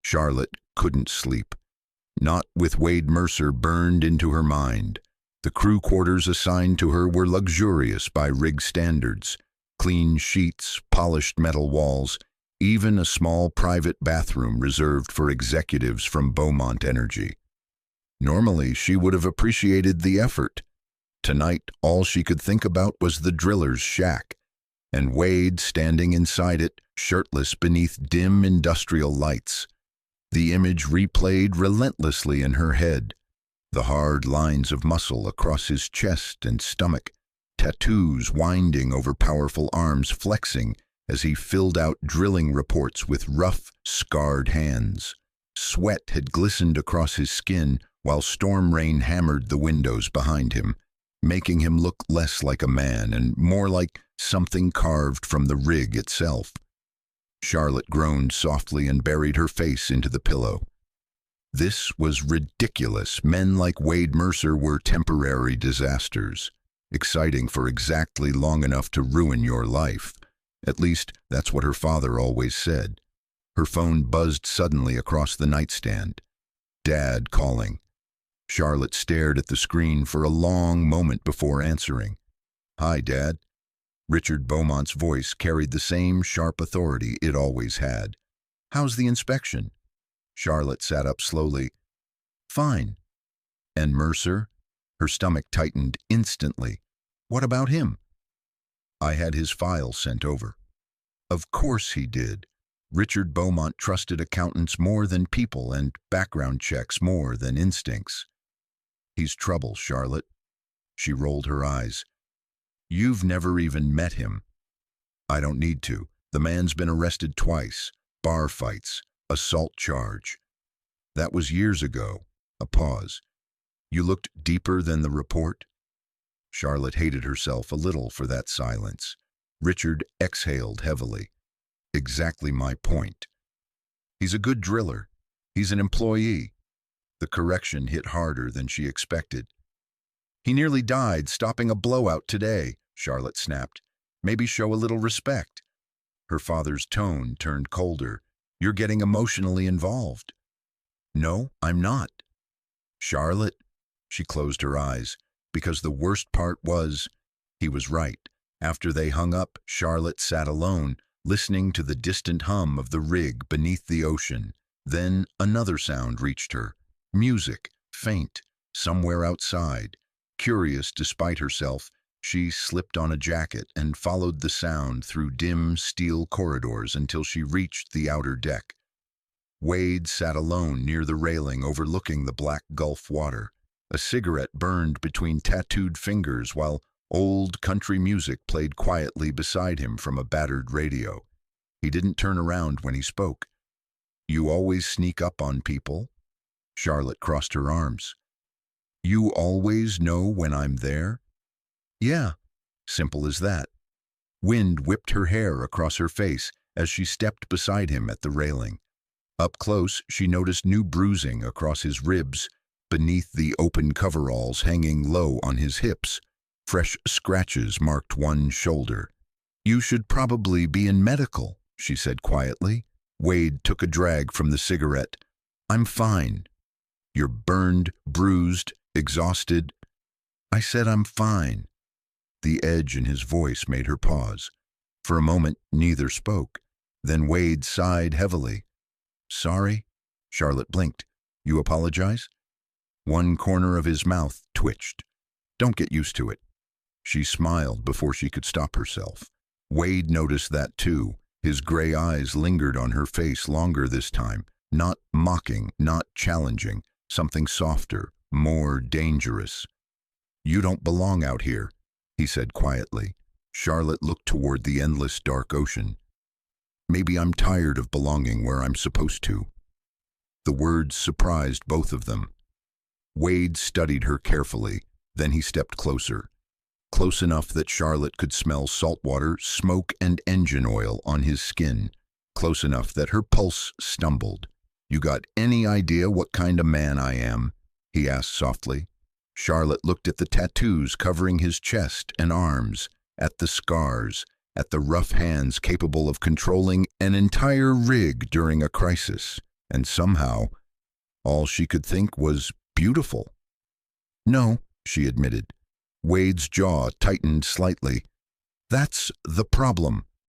Charlotte couldn't sleep. Not with Wade Mercer burned into her mind. The crew quarters assigned to her were luxurious by rig standards. Clean sheets, polished metal walls, even a small private bathroom reserved for executives from Beaumont Energy. Normally, she would have appreciated the effort. Tonight, all she could think about was the driller's shack, and Wade standing inside it, shirtless beneath dim industrial lights. The image replayed relentlessly in her head. The hard lines of muscle across his chest and stomach, tattoos winding over powerful arms flexing as he filled out drilling reports with rough, scarred hands. Sweat had glistened across his skin while storm rain hammered the windows behind him, making him look less like a man and more like something carved from the rig itself. Charlotte groaned softly and buried her face into the pillow. This was ridiculous. Men like Wade Mercer were temporary disasters, exciting for exactly long enough to ruin your life. At least, that's what her father always said. Her phone buzzed suddenly across the nightstand. Dad calling. Charlotte stared at the screen for a long moment before answering. "Hi, Dad." Richard Beaumont's voice carried the same sharp authority it always had. "How's the inspection?" Charlotte sat up slowly. "Fine." "And Mercer?" Her stomach tightened instantly. "What about him?" "I had his file sent over." Of course he did. Richard Beaumont trusted accountants more than people and background checks more than instincts. "He's trouble, Charlotte." She rolled her eyes. "You've never even met him." "I don't need to. The man's been arrested twice. Bar fights. Assault charge." "That was years ago." A pause. "You looked deeper than the report?" Charlotte hated herself a little for that silence. Richard exhaled heavily. "Exactly my point. He's a good driller. He's an employee." The correction hit harder than she expected. "He nearly died stopping a blowout today," Charlotte snapped. "Maybe show a little respect." Her father's tone turned colder. "You're getting emotionally involved." "No, I'm not." "Charlotte," she closed her eyes, because the worst part was, he was right. After they hung up, Charlotte sat alone, listening to the distant hum of the rig beneath the ocean. Then another sound reached her. Music, faint, somewhere outside. Curious despite herself, she slipped on a jacket and followed the sound through dim steel corridors until she reached the outer deck. Wade sat alone near the railing overlooking the black Gulf water. A cigarette burned between tattooed fingers while old country music played quietly beside him from a battered radio. He didn't turn around when he spoke. "You always sneak up on people?" Charlotte crossed her arms. "You always know when I'm there?" "Yeah." Simple as that. Wind whipped her hair across her face as she stepped beside him at the railing. Up close, she noticed new bruising across his ribs, beneath the open coveralls hanging low on his hips. Fresh scratches marked one shoulder. "You should probably be in medical," she said quietly. Wade took a drag from the cigarette. "I'm fine." "You're burned, bruised, exhausted." "I said I'm fine." The edge in his voice made her pause. For a moment, neither spoke. Then Wade sighed heavily. "Sorry?" Charlotte blinked. "You apologize?" One corner of his mouth twitched. "Don't get used to it." She smiled before she could stop herself. Wade noticed that too. His gray eyes lingered on her face longer this time. Not mocking, not challenging. Something softer, more dangerous. "You don't belong out here," he said quietly. Charlotte looked toward the endless dark ocean. "Maybe I'm tired of belonging where I'm supposed to." The words surprised both of them. Wade studied her carefully, then he stepped closer. Close enough that Charlotte could smell salt water, smoke, and engine oil on his skin. Close enough that her pulse stumbled. "You got any idea what kind of man I am?" he asked softly. Charlotte looked at the tattoos covering his chest and arms, at the scars, at the rough hands capable of controlling an entire rig during a crisis. and somehow all she could think was beautiful. "No," she admitted. Wade's jaw tightened slightly. "That's the problem.